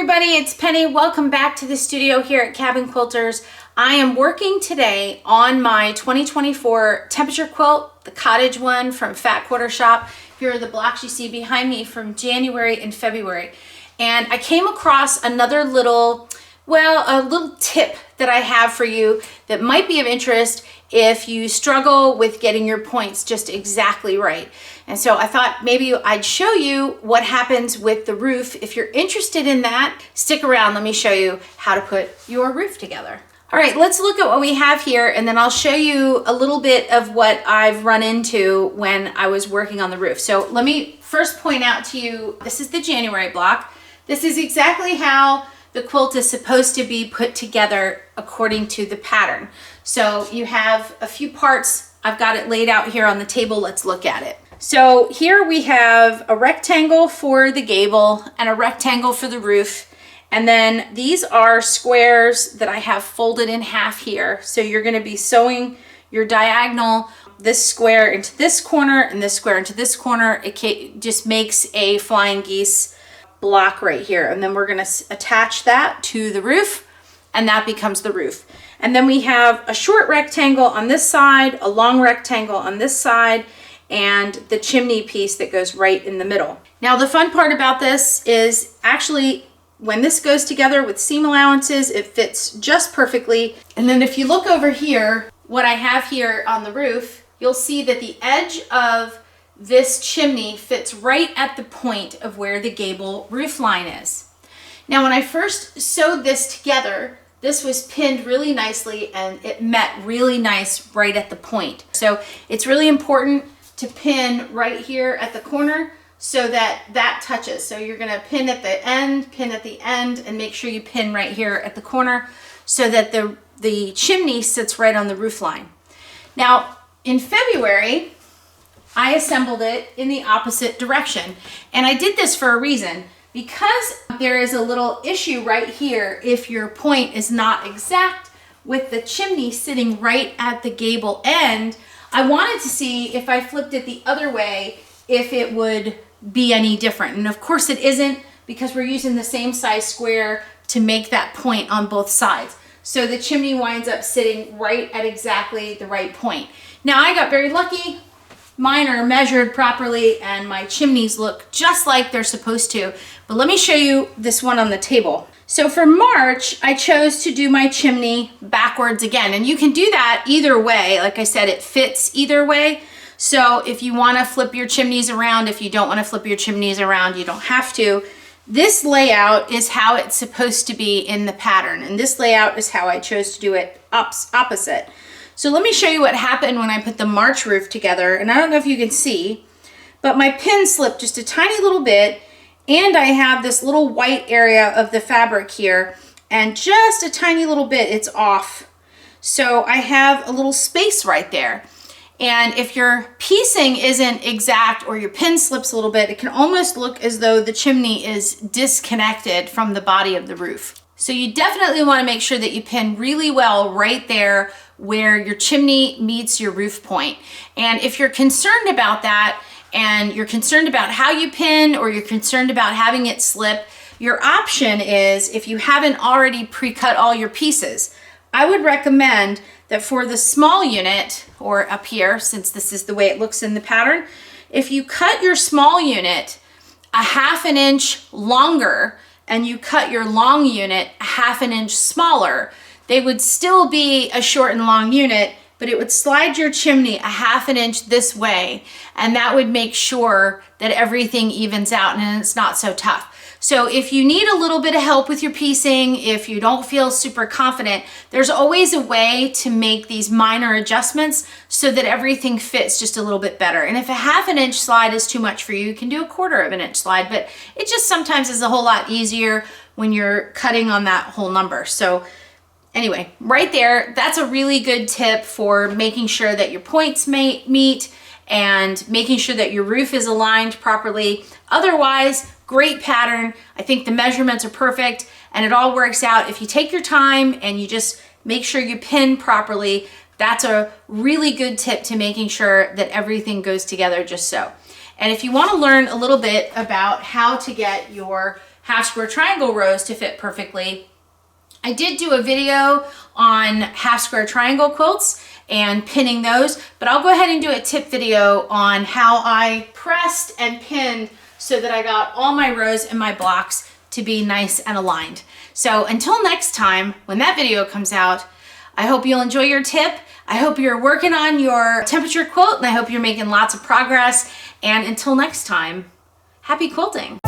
everybody, it's Penny. Welcome back to the studio here at Cabin Quilters. I am working today on my 2024 temperature quilt, the cottage one from Fat Quarter Shop. Here are the blocks you see behind me from January and February. And I came across another little tip that I have for you that might be of interest if you struggle with getting your points just exactly right. And so I thought maybe I'd show you what happens with the roof. If you're interested in that, stick around. Let me show you how to put your roof together. All right, let's look at what we have here, and then I'll show you a little bit of what I've run into when I was working on the roof. So let me first point out to you, this is the January block. This is exactly how the quilt is supposed to be put together according to the pattern. So you have a few parts. I've got it laid out here on the table. Let's look at it. So here we have a rectangle for the gable and a rectangle for the roof. And then these are squares that I have folded in half here. So you're going to be sewing your diagonal, this square into this corner and this square into this corner. It just makes a flying geese block right here. And then we're going to attach that to the roof, and that becomes the roof. And then we have a short rectangle on this side, a long rectangle on this side, and the chimney piece that goes right in the middle. Now the fun part about this is actually when this goes together with seam allowances, it fits just perfectly. And then if you look over here, what I have here on the roof, you'll see that the edge of this chimney fits right at the point of where the gable roof line is. Now when I first sewed this together, this was pinned really nicely and it met really nice right at the point. So it's really important to pin right here at the corner so that that touches. So you're gonna pin at the end, and make sure you pin right here at the corner so that the chimney sits right on the roof line. Now in February, I assembled it in the opposite direction. And I did this for a reason. Because there is a little issue right here if your point is not exact with the chimney sitting right at the gable end, I wanted to see if I flipped it the other way, if it would be any different. And of course it isn't, because we're using the same size square to make that point on both sides. So the chimney winds up sitting right at exactly the right point. Now I got very lucky. Mine are measured properly and my chimneys look just like they're supposed to. But let me show you this one on the table. So for March, I chose to do my chimney backwards again. And you can do that either way. Like I said, it fits either way. So if you want to flip your chimneys around, if you don't want to flip your chimneys around, you don't have to. This layout is how it's supposed to be in the pattern. And this layout is how I chose to do it opposite. So let me show you what happened when I put the March roof together. And I don't know if you can see, but my pin slipped just a tiny little bit, and I have this little white area of the fabric here, and just a tiny little bit, it's off. So I have a little space right there. And if your piecing isn't exact or your pin slips a little bit, it can almost look as though the chimney is disconnected from the body of the roof. So you definitely want to make sure that you pin really well right there where your chimney meets your roof point. And if you're concerned about that, and you're concerned about how you pin, or you're concerned about having it slip, your option is, if you haven't already pre-cut all your pieces, I would recommend that for the small unit, or up here, since this is the way it looks in the pattern, if you cut your small unit a 1/2 inch longer and you cut your long unit a 1/2 inch smaller, they would still be a short and long unit, but it would slide your chimney a 1/2 inch this way, and that would make sure that everything evens out and it's not so tough. So if you need a little bit of help with your piecing, if you don't feel super confident, there's always a way to make these minor adjustments so that everything fits just a little bit better. And if a 1/2 inch slide is too much for you, you can do a 1/4 inch slide, but it just sometimes is a whole lot easier when you're cutting on that whole number. So anyway, right there, that's a really good tip for making sure that your points meet and making sure that your roof is aligned properly. Otherwise, great pattern. I think the measurements are perfect and it all works out. If you take your time and you just make sure you pin properly, that's a really good tip to making sure that everything goes together just so. And if you want to learn a little bit about how to get your half square triangle rows to fit perfectly. I did do a video on half square triangle quilts and pinning those, but I'll go ahead and do a tip video on how I pressed and pinned so that I got all my rows and my blocks to be nice and aligned. So until next time, when that video comes out, I hope you'll enjoy your tip. I hope you're working on your temperature quilt, and I hope you're making lots of progress. And until next time, happy quilting.